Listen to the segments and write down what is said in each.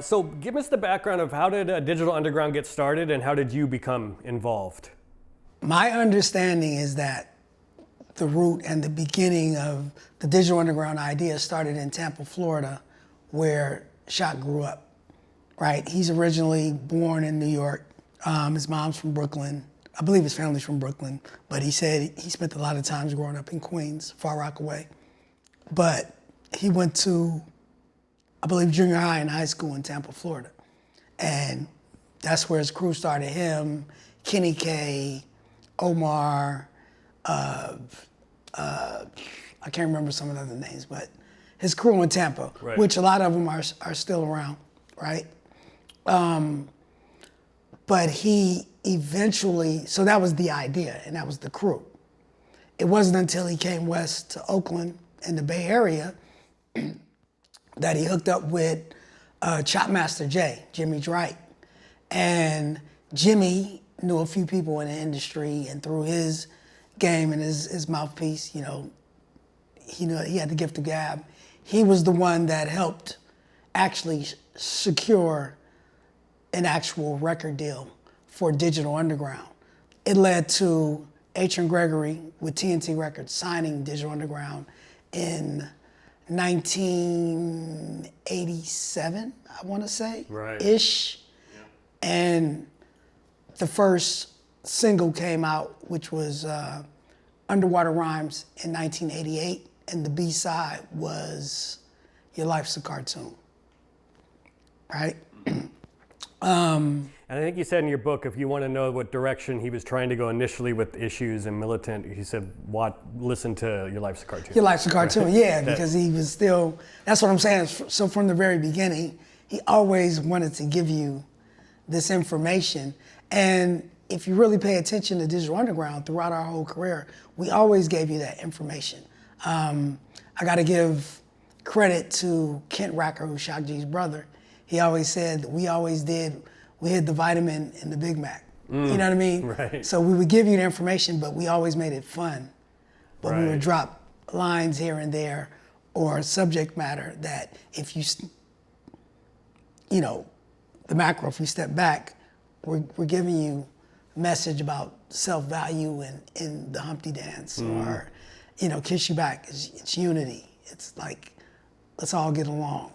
So give us the background of how did Digital Underground get started and how did you become involved? My understanding is that the root and the beginning of the Digital Underground idea started in Tampa, Florida, where Shock grew up, right? He's originally born in New York. His mom's from Brooklyn. I believe his family's from Brooklyn, but he said he spent a lot of times growing up in Queens, Far Rockaway. But he went to, I believe, junior high and high school in Tampa, Florida. And that's where his crew started. Him, Kenny K, Omar, I can't remember some of the other names, but his crew in Tampa, right. Which a lot of them are still around, right? But he eventually, so that was the idea and that was the crew. It wasn't until he came west to Oakland in the Bay Area that he hooked up with Chopmaster Jay, Jimmy Dwight. And Jimmy knew a few people in the industry, and through his game and his mouthpiece, he had the gift of gab. He was the one that helped actually secure an actual record deal for Digital Underground. It led to H.M. Gregory with TNT Records signing Digital Underground in 1987, I want to say, right. Ish. Yeah. And the first single came out, which was Underwater Rhymes in 1988, and the B-side was Your Life's a Cartoon, right? And I think you said in your book, if you want to know what direction he was trying to go initially with issues and militant, he said, listen to Your Life's a Cartoon. Your Life's a Cartoon, right? Yeah, because he was still, that's what I'm saying. So from the very beginning, he always wanted to give you this information. And if you really pay attention to Digital Underground throughout our whole career, we always gave you that information. I got to give credit to Kent Racker, who's Shock G's brother. He always said we hid the vitamin in the Big Mac. You know what I mean? Right. So we would give you the information, but we always made it fun. But right. we would drop lines here and there or subject matter that if the macro, if we step back, we're giving you a message about self-value in the Humpty Dance or, Kiss You Back, it's unity. It's like, let's all get along.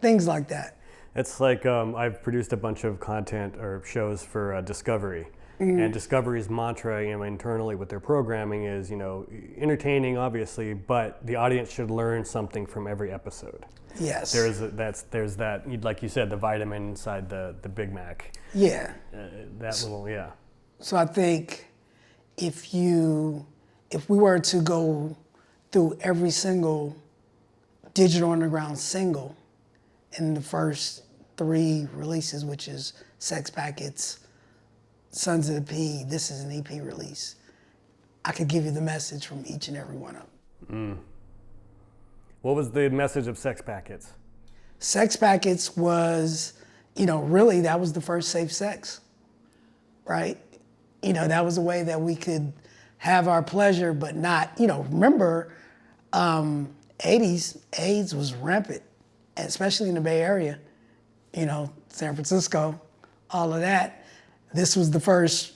Things like that. It's like I've produced a bunch of content or shows for Discovery. Mm-hmm. And Discovery's mantra, internally with their programming is, entertaining, obviously, but the audience should learn something from every episode. Yes. There's that, like you said, the vitamin inside the Big Mac. Yeah. Yeah. So I think if we were to go through every single Digital Underground single in the first 3 releases, which is Sex Packets, Sons of the P, this is an EP release, I could give you the message from each and every one of them. What was the message of Sex Packets? Sex Packets was, really that was the first safe sex, right? That was a way that we could have our pleasure, but not, remember, 80s, AIDS was rampant, especially in the Bay Area, San Francisco, all of that. This was the first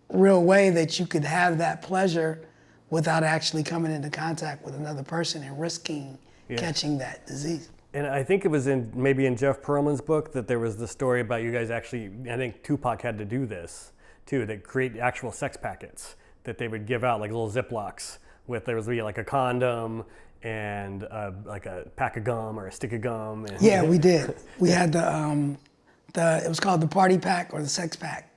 real way that you could have that pleasure without actually coming into contact with another person and risking catching that disease. And I think it was maybe in Jeff Pearlman's book that there was the story about you guys actually, I think Tupac had to do this too, that create actual sex packets that they would give out, like little Ziplocs there was like a condom and like a pack of gum or a stick of gum. And yeah, we did. We had it was called the party pack or the sex pack,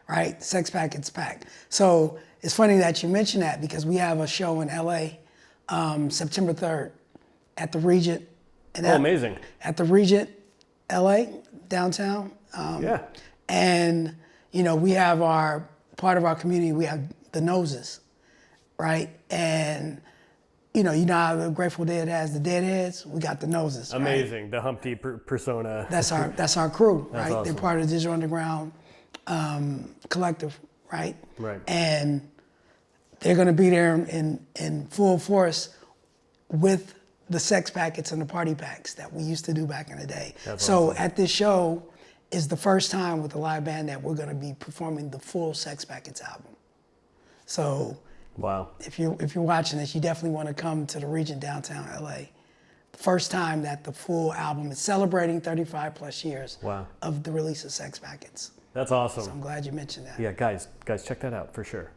right? Sex packets pack. So it's funny that you mention that because we have a show in LA, September 3rd at the Regent. Amazing. At the Regent, LA, downtown. Yeah. And, we have part of our community, we have the noses, right? And, how the Grateful Dead has the deadheads? We got the noses. Amazing, right? The Humpty persona. That's our crew, That's right? awesome. They're part of the Digital Underground collective, right? Right. And they're gonna be there in full force with the Sex Packets and the Party Packs that we used to do back in the day. That's so awesome. at this show is the first time with the live band that we're going to be performing the full Sex Packets album. So Wow. if you're watching this, you definitely want to come to the region downtown LA. First time that the full album is celebrating 35 plus years Wow. of the release of Sex Packets. That's awesome. So I'm glad you mentioned that. Yeah, guys, check that out for sure.